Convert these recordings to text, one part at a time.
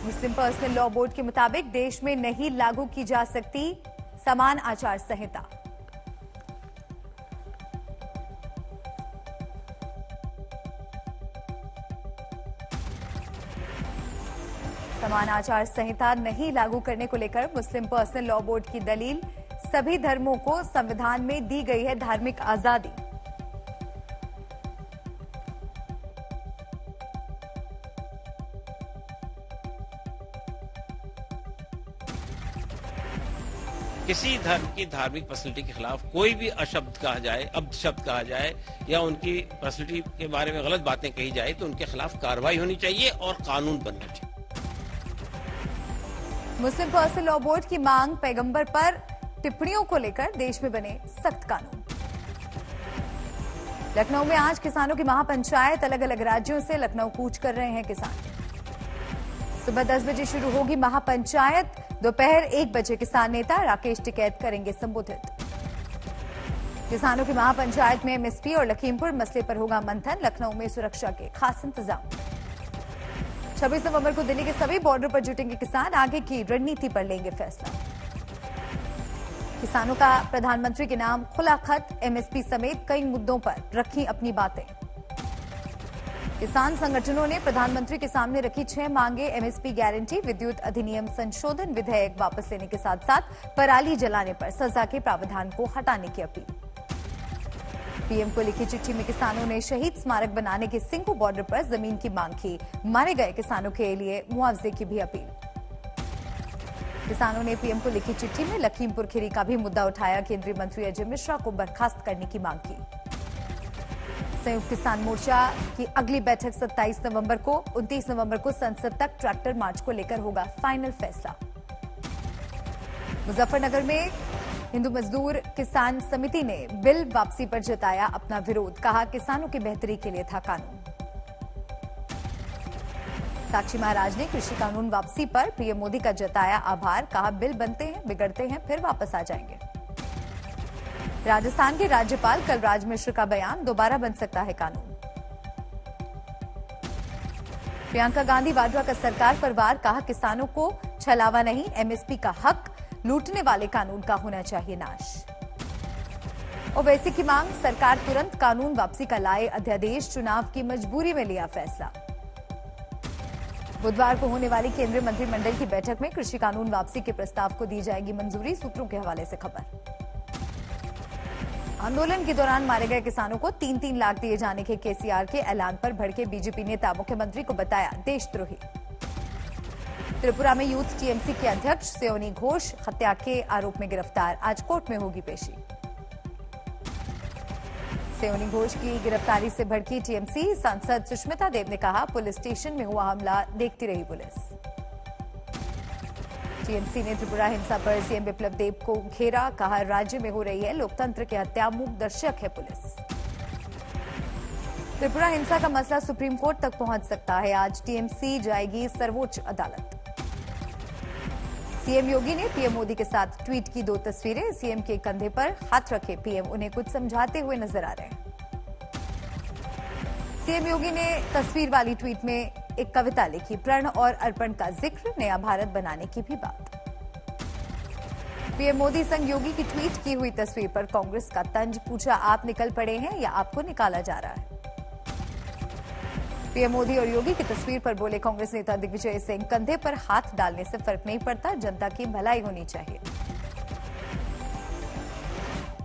मुस्लिम personal law board के मुताबिक देश में नहीं लागू की जा सकती समान आचार संहिता। समान आचार संहिता नहीं लागू करने को लेकर मुस्लिम पर्सनल लॉ बोर्ड की दलील, सभी धर्मों को संविधान में दी गई है धार्मिक आजादी। किसी धर्म की धार्मिक पर्सनैलिटी के खिलाफ कोई भी अशब्द कहा जाए, अपशब्द कहा जाए या उनकी पर्सनैलिटी के बारे में गलत बातें कही जाए तो उनके खिलाफ कार्रवाई होनी चाहिए और कानून बनना चाहिए। मुस्लिम पर्सनल लॉ बोर्ड की मांग, पैगंबर पर टिप्पणियों को लेकर देश में बने सख्त कानून। लखनऊ में आज किसानों की महापंचायत, अलग अलग राज्यों से लखनऊ कूच कर रहे हैं किसान। सुबह 10 बजे शुरू होगी महापंचायत, दोपहर 1 बजे किसान नेता राकेश टिकैत करेंगे संबोधित। किसानों की महापंचायत में एमएसपी और लखीमपुर मसले पर होगा मंथन। लखनऊ में सुरक्षा के खास इंतजाम। 26 नवंबर को दिल्ली के सभी बॉर्डर पर जुटेंगे किसान, आगे की रणनीति पर लेंगे फैसला। किसानों का प्रधानमंत्री के नाम खुला खत, एमएसपी समेत कई मुद्दों पर रखी अपनी बातें। किसान संगठनों ने प्रधानमंत्री के सामने रखी 6 मांगे, एमएसपी गारंटी, विद्युत अधिनियम संशोधन विधेयक वापस लेने के साथ साथ पराली जलाने पर सजा के प्रावधान को हटाने की अपील। पीएम को लिखी चिट्ठी में किसानों ने शहीद स्मारक बनाने के सिंघू बॉर्डर पर जमीन की मांग की, मारे गए किसानों के लिए मुआवजे की भी अपील। किसानों ने पीएम को लिखी चिट्ठी में लखीमपुर खीरी का भी मुद्दा उठाया, केंद्रीय मंत्री अजय मिश्रा को बर्खास्त करने की मांग की। संयुक्त किसान मोर्चा की अगली बैठक 27 नवंबर को, 29 नवंबर को संसद तक ट्रैक्टर मार्च को लेकर होगा फाइनल फैसला। मुजफ्फरनगर में हिंदू मजदूर किसान समिति ने बिल वापसी पर जताया अपना विरोध, कहा किसानों की बेहतरी के लिए था कानून। साक्षी महाराज ने कृषि कानून वापसी पर पीएम मोदी का जताया आभार, कहा बिल बनते हैं, बिगड़ते हैं, फिर वापस आ जाएंगे। राजस्थान के राज्यपाल कलराज मिश्र का बयान, दोबारा बन सकता है कानून। प्रियंका गांधी वाड्रा का सरकार पर वार, कहा किसानों को छलावा नहीं, एमएसपी का हक लूटने वाले कानून का होना चाहिए नाश। ओवैसी की मांग, सरकार तुरंत कानून वापसी का लाए अध्यादेश, चुनाव की मजबूरी में लिया फैसला। बुधवार को होने वाली केंद्रीय मंत्रिमंडल की बैठक में कृषि कानून वापसी के प्रस्ताव को दी जाएगी मंजूरी, सूत्रों के हवाले से खबर। आंदोलन के दौरान मारे गए किसानों को 3-3 लाख दिए जाने के केसीआर के ऐलान पर भड़के बीजेपी नेता मुख्यमंत्री को बताया देशद्रोही। त्रिपुरा में यूथ टीएमसी के अध्यक्ष सेओनी घोष हत्या के आरोप में गिरफ्तार, आज कोर्ट में होगी पेशी। सेओनी घोष की गिरफ्तारी से भड़की टीएमसी, सांसद सुष्मिता देव ने कहा पुलिस स्टेशन में हुआ हमला देखती रही पुलिस। टीएमसी ने त्रिपुरा हिंसा पर सीएम विप्लव देव को घेरा, कहा राज्य में हो रही है लोकतंत्र की हत्या, मूक दर्शक है पुलिस। त्रिपुरा हिंसा का मसला सुप्रीम कोर्ट तक पहुंच सकता है, आज टीएमसी जाएगी सर्वोच्च अदालत। सीएम योगी ने पीएम मोदी के साथ ट्वीट की 2 तस्वीरें, सीएम के कंधे पर हाथ रखे पीएम, उन्हें कुछ समझाते हुए नजर आ रहे हैं। सीएम योगी ने तस्वीर वाली ट्वीट में एक कविता लिखी, प्रण और अर्पण का जिक्र, नया भारत बनाने की भी बात। पीएम मोदी संग योगी की ट्वीट की हुई तस्वीर पर कांग्रेस का तंज, पूछा आप निकल पड़े हैं या आपको निकाला जा रहा है। पीएम मोदी और योगी की तस्वीर पर बोले कांग्रेस नेता दिग्विजय सिंह, कंधे पर हाथ डालने से फर्क नहीं पड़ता, जनता की भलाई होनी चाहिए।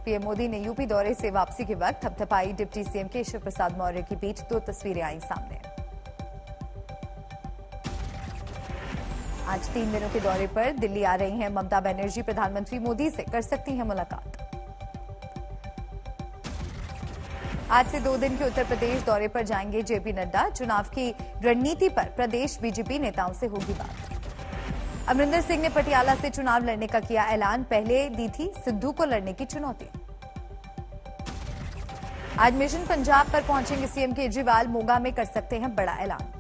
पीएम मोदी ने यूपी दौरे से वापसी के वक्त थपथपाई डिप्टी सीएम केशव प्रसाद मौर्य की पीठ, 2 तस्वीरें आई सामने। आज 3 दिनों के दौरे पर दिल्ली आ रही हैं ममता बनर्जी, प्रधानमंत्री मोदी से कर सकती हैं मुलाकात। आज से 2 दिन के उत्तर प्रदेश दौरे पर जाएंगे जेपी नड्डा, चुनाव की रणनीति पर प्रदेश बीजेपी नेताओं से होगी बात। अमरिंदर सिंह ने पटियाला से चुनाव लड़ने का किया ऐलान, पहले दी थी सिद्धू को लड़ने की चुनौती। आज मिशन पंजाब पर पहुंचेंगे सीएम केजरीवाल, मोगा में कर सकते हैं बड़ा ऐलान।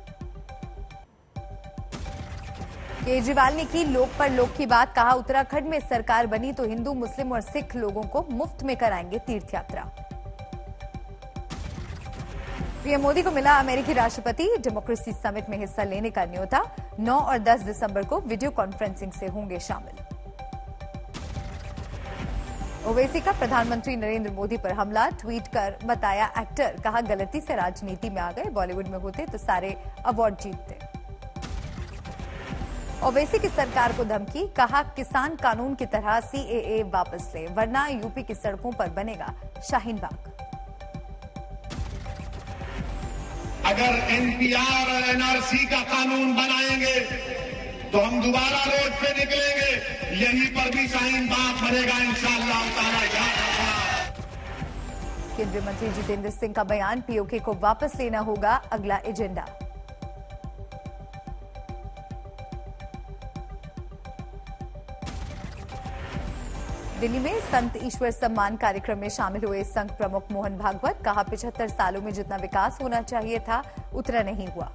केजरीवाल ने की लोक पर लोक की बात, कहा उत्तराखंड में सरकार बनी तो हिंदू, मुस्लिम और सिख लोगों को मुफ्त में कराएंगे तीर्थ यात्रा। पीएम मोदी को मिला अमेरिकी राष्ट्रपति डेमोक्रेसी समिट में हिस्सा लेने का न्योता। 9 और 10 दिसंबर को वीडियो कॉन्फ्रेंसिंग से होंगे शामिल। ओवैसी का प्रधानमंत्री नरेंद्र मोदी पर हमला, ट्वीट कर बताया एक्टर, कहा गलती से राजनीति में आ गए, बॉलीवुड में होते तो सारे अवार्ड जीतते। ओवैसी की सरकार को धमकी, कहा किसान कानून की तरह सीएए वापस ले वरना यूपी की सड़कों पर बनेगा शाहीन बाग। अगर एनपीआर और एनआरसी का कानून बनाएंगे तो हम दोबारा रोड पे निकलेंगे, यहीं पर भी शाहीन बाग बनेगा इंशाअल्लाह ताला। केंद्रीय मंत्री जितेंद्र सिंह का बयान, पीओके को वापस लेना होगा अगला एजेंडा। दिल्ली में संत ईश्वर सम्मान कार्यक्रम में शामिल हुए संघ प्रमुख मोहन भागवत, कहा 75 सालों में जितना विकास होना चाहिए था उतना नहीं हुआ।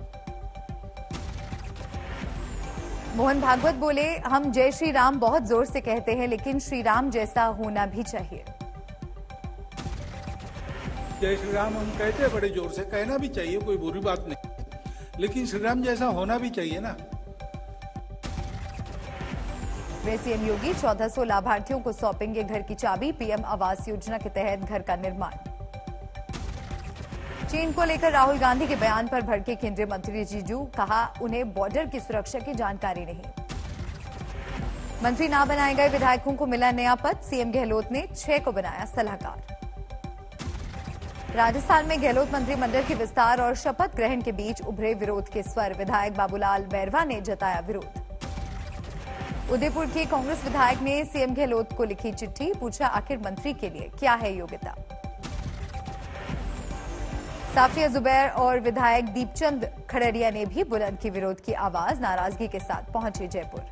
मोहन भागवत बोले, हम जय श्री राम बहुत जोर से कहते हैं लेकिन श्री राम जैसा होना भी चाहिए। जय श्री राम हम कहते हैं बड़े जोर से, कहना भी चाहिए, कोई बुरी बात नहीं, लेकिन श्री राम जैसा होना भी चाहिए ना। सीएम योगी 1400 लाभार्थियों को सौंपेंगे घर की चाबी, पीएम आवास योजना के तहत घर का निर्माण। चीन को लेकर राहुल गांधी के बयान पर भड़के केंद्रीय मंत्री रिजिजू, कहा उन्हें बॉर्डर की सुरक्षा की जानकारी नहीं। मंत्री ना बनाए गए विधायकों को मिला नया पद, सीएम गहलोत ने 6 को बनाया सलाहकार। राजस्थान में गहलोत मंत्रिमंडल के विस्तार और शपथ ग्रहण के बीच उभरे विरोध के स्वर, विधायक बाबूलाल बैरवा ने जताया विरोध। उदयपुर के कांग्रेस विधायक ने सीएम गहलोत को लिखी चिट्ठी, पूछा आखिर मंत्री के लिए क्या है योग्यता। साफिया जुबैर और विधायक दीपचंद खड़रिया ने भी बुलंद की विरोध की आवाज, नाराजगी के साथ पहुंचे जयपुर।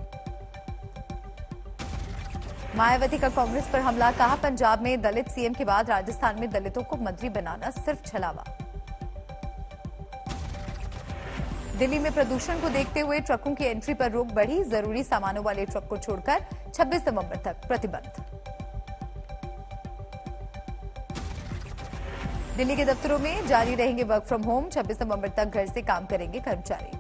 मायावती का कांग्रेस पर हमला, कहा पंजाब में दलित सीएम के बाद राजस्थान में दलितों को मंत्री बनाना सिर्फ छलावा। दिल्ली में प्रदूषण को देखते हुए ट्रकों की एंट्री पर रोक बढ़ी, जरूरी सामानों वाले ट्रक को छोड़कर 26 नवंबर तक प्रतिबंध। दिल्ली के दफ्तरों में जारी रहेंगे वर्क फ्रॉम होम, 26 नवंबर तक घर से काम करेंगे कर्मचारी।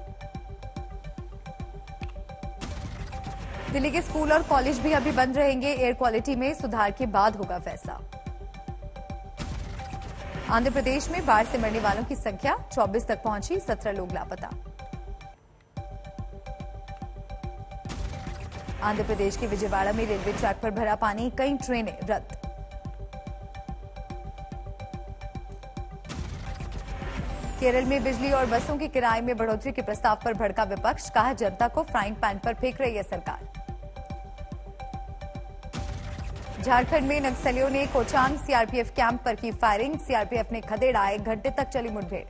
दिल्ली के स्कूल और कॉलेज भी अभी बंद रहेंगे, एयर क्वालिटी में सुधार के बाद होगा फैसला। आंध्र प्रदेश में बाढ़ से मरने वालों की संख्या 24 तक पहुंची, 17 लोग लापता। आंध्र प्रदेश के विजयवाड़ा में रेलवे ट्रैक पर भरा पानी, कई ट्रेनें रद्द। केरल में बिजली और बसों के किराए में बढ़ोतरी के प्रस्ताव पर भड़का विपक्ष, कहा जनता को फ्राइंग पैन पर फेंक रही है सरकार। झारखंड में नक्सलियों ने कोचांग सीआरपीएफ कैंप पर की फायरिंग, सीआरपीएफ ने खदेड़ा, 1 घंटे तक चली मुठभेड़।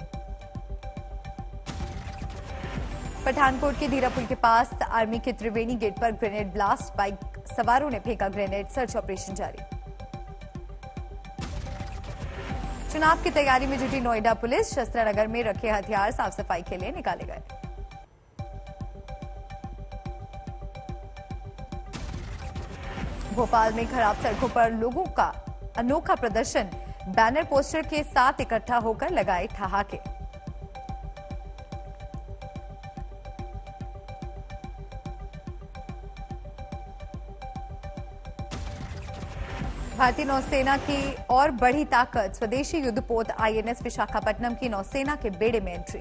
पठानकोट के धीरापुल के पास आर्मी के त्रिवेणी गेट पर ग्रेनेड ब्लास्ट, बाइक सवारों ने फेंका ग्रेनेड, सर्च ऑपरेशन जारी। चुनाव की तैयारी में जुटी नोएडा पुलिस, शस्त्रनगर में रखे हथियार साफ सफाई के लिए निकाले गए। भोपाल में खराब सड़कों पर लोगों का अनोखा प्रदर्शन, बैनर पोस्टर के साथ इकट्ठा होकर लगाए ठहाके। भारतीय नौसेना की और बढ़ी ताकत, स्वदेशी युद्धपोत आईएनएस विशाखापट्टनम की नौसेना के बेड़े में एंट्री।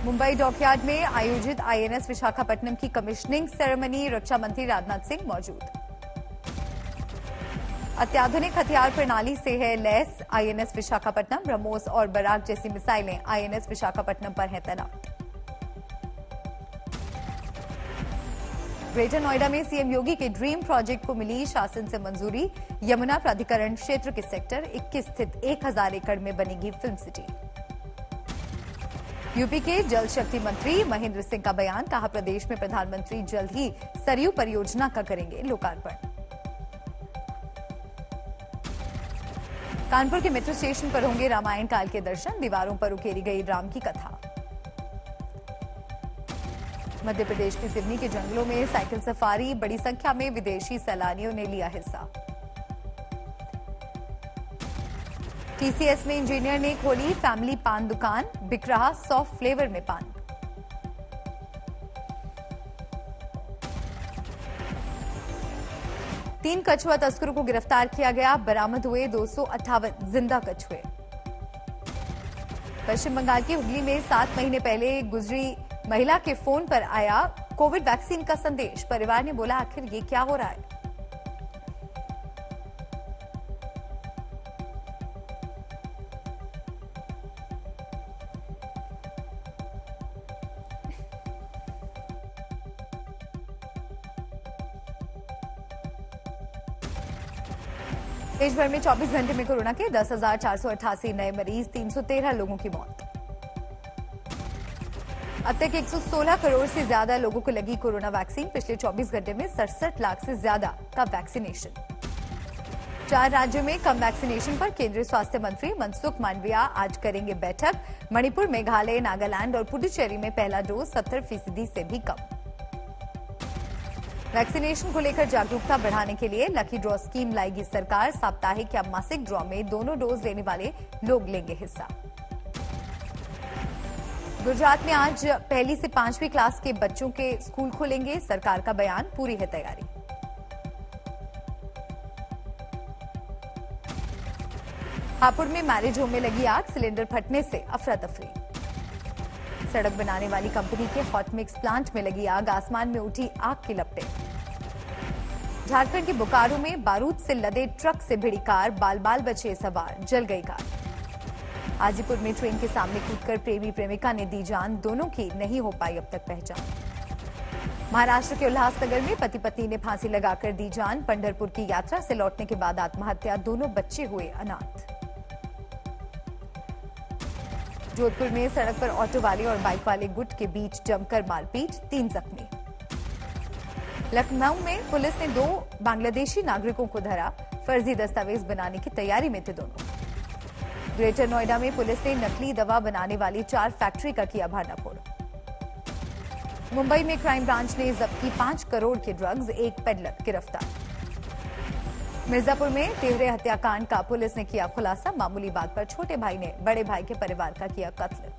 मुंबई डॉकयार्ड में आयोजित आईएनएस विशाखापट्टनम की कमिश्निंग सेरेमनी, रक्षा मंत्री राजनाथ सिंह मौजूद। अत्याधुनिक हथियार प्रणाली से है लैस आईएनएस विशाखापट्टनम, ब्रह्मोस और बराक जैसी मिसाइलें आईएनएस विशाखापट्टनम पर हैं तैनात। ग्रेटर नोएडा में सीएम योगी के ड्रीम प्रोजेक्ट को मिली शासन से मंजूरी, यमुना प्राधिकरण क्षेत्र के सेक्टर 21 स्थित 1000 एकड़ में बनेगी फिल्म सिटी। यूपी के जल शक्ति मंत्री महेंद्र सिंह का बयान, कहा प्रदेश में प्रधानमंत्री जल्द ही सरयू परियोजना का करेंगे लोकार्पण। कानपुर के मेट्रो स्टेशन पर होंगे रामायण काल के दर्शन, दीवारों पर उकेरी गई राम की कथा। मध्य प्रदेश के सिवनी के जंगलों में साइकिल सफारी, बड़ी संख्या में विदेशी सैलानियों ने लिया हिस्सा। टीसीएस में इंजीनियर ने खोली फैमिली पान दुकान, बिक रहा सॉफ्ट फ्लेवर में पान। तीन कछुआ तस्करों को गिरफ्तार किया गया, बरामद हुए 258 जिंदा कछुए। पश्चिम बंगाल की हुगली में 7 महीने पहले गुजरी महिला के फोन पर आया कोविड वैक्सीन का संदेश। परिवार ने बोला, आखिर ये क्या हो रहा है। देश भर में 24 घंटे में कोरोना के 10,488 नए मरीज, 313 लोगों की मौत। अब तक 116 करोड़ से ज्यादा लोगों को लगी कोरोना वैक्सीन। पिछले 24 घंटे में 67 लाख से ज्यादा का वैक्सीनेशन। 4 राज्यों में कम वैक्सीनेशन पर केंद्रीय स्वास्थ्य मंत्री मनसुख मांडविया आज करेंगे बैठक। मणिपुर, मेघालय, नागालैंड और पुडुचेरी में पहला डोज 70% से भी कम। वैक्सीनेशन को लेकर जागरूकता बढ़ाने के लिए लकी ड्रॉ स्कीम लाएगी सरकार। साप्ताहिक या मासिक ड्रॉ में दोनों डोज लेने वाले लोग लेंगे हिस्सा। गुजरात में आज 1ली से 5वीं क्लास के बच्चों के स्कूल खुलेंगे। सरकार का बयान, पूरी है तैयारी। हापुड़ में मैरिज होम में लगी आग, सिलेंडर फटने से अफरा तफरी। सड़क बनाने वाली कंपनी के हॉट मिक्स प्लांट में लगी आग, आसमान में उठी आग की लपटें। झारखंड के बोकारो में बारूद से लदे ट्रक से भिड़ी कार, बाल बाल बचे सवार, जल गई कार। हाजीपुर में ट्रेन के सामने कूदकर प्रेमी प्रेमिका ने दी जान, दोनों की नहीं हो पाई अब तक पहचान। महाराष्ट्र के उल्लासनगर में पति पत्नी ने फांसी लगाकर दी जान, पंढरपुर की यात्रा से लौटने के बाद आत्महत्या, दोनों बच्चे हुए अनाथ। जोधपुर में सड़क पर ऑटो वाले और बाइक वाले गुट के बीच जमकर मारपीट, 3 जख्मी। लखनऊ में पुलिस ने 2 बांग्लादेशी नागरिकों को धरा, फर्जी दस्तावेज बनाने की तैयारी में थे दोनों। ग्रेटर नोएडा में पुलिस ने नकली दवा बनाने वाली 4 फैक्ट्री का किया भंडाफोड़। मुंबई में क्राइम ब्रांच ने जब्त की 5 करोड़ के ड्रग्स, 1 पेडलर गिरफ्तार। मिर्जापुर में तेवरे हत्याकांड का पुलिस ने किया खुलासा, मामूली बात पर छोटे भाई ने बड़े भाई के परिवार का किया कत्ल।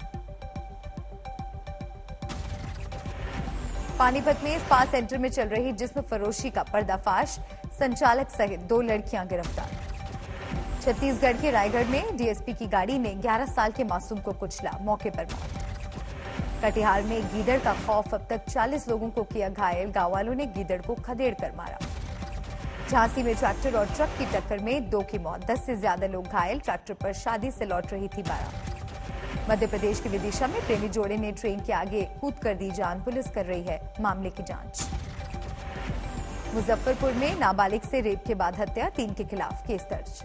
पानीपत में स्पा सेंटर में चल रही जिस्म फरोशी का पर्दाफाश, संचालक सहित 2 लड़कियां गिरफ्तार। छत्तीसगढ़ के रायगढ़ में डीएसपी की गाड़ी ने 11 साल के मासूम को कुचला, मौके पर मौत। कटिहार में गीदड़ का खौफ, अब तक 40 लोगों को किया घायल, गांव वालों ने गीदड़ को खदेड़ कर मारा। झांसी में ट्रैक्टर और ट्रक की टक्कर में 2 की मौत, 10 से ज्यादा लोग घायल, ट्रैक्टर पर शादी से लौट रही थी बारात। मध्य प्रदेश के विदिशा में प्रेमी जोड़े ने ट्रेन के आगे कूद कर दी जान, पुलिस कर रही है मामले की जांच। मुजफ्फरपुर में नाबालिग से रेप के बाद हत्या, 3 के खिलाफ केस दर्ज।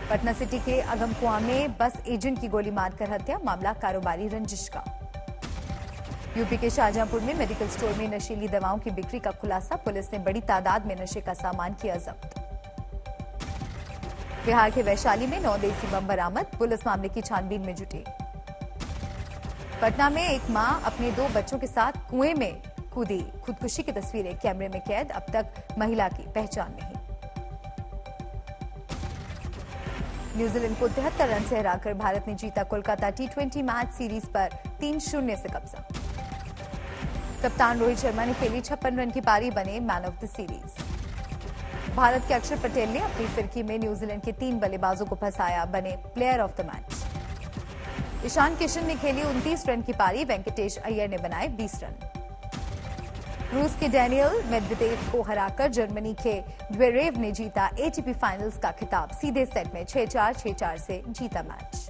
पटना सिटी के अगमकुआं में बस एजेंट की गोली मारकर हत्या, मामला कारोबारी रंजिश का। यूपी के शाहजहांपुर में मेडिकल स्टोर में नशीली दवाओं की बिक्री का खुलासा, पुलिस ने बड़ी तादाद में नशे का सामान किया जब्त। बिहार के वैशाली में 9 देसी बम बरामद, पुलिस मामले की छानबीन में जुटी। पटना में एक मां अपने 2 बच्चों के साथ कुएं में कूदी, खुदकुशी की तस्वीरें कैमरे में कैद, अब तक महिला की पहचान नहीं। न्यूजीलैंड को 73 रन से हराकर भारत ने जीता कोलकाता टी20 मैच सीरीज पर 3-0 से कब्जा। कप्तान रोहित शर्मा ने खेली 56 रन की पारी, बने man of the series. Bharat के अक्षर पटेल ने अपनी फिरकी में न्यूजीलैंड के 3 बल्लेबाजों को फंसाया, बने player of the match. Ishan Kishan ने खेली 29 रन की पारी, वेंकटेश अय्यर ने बनाए 20 रन। रूस के डैनियल मेदवेदेव को हराकर जर्मनी के ज़्वेरेव ने जीता एटीपी फाइनल्स का खिताब, सीधे सेट में 6-4, 6-4 से जीता मैच।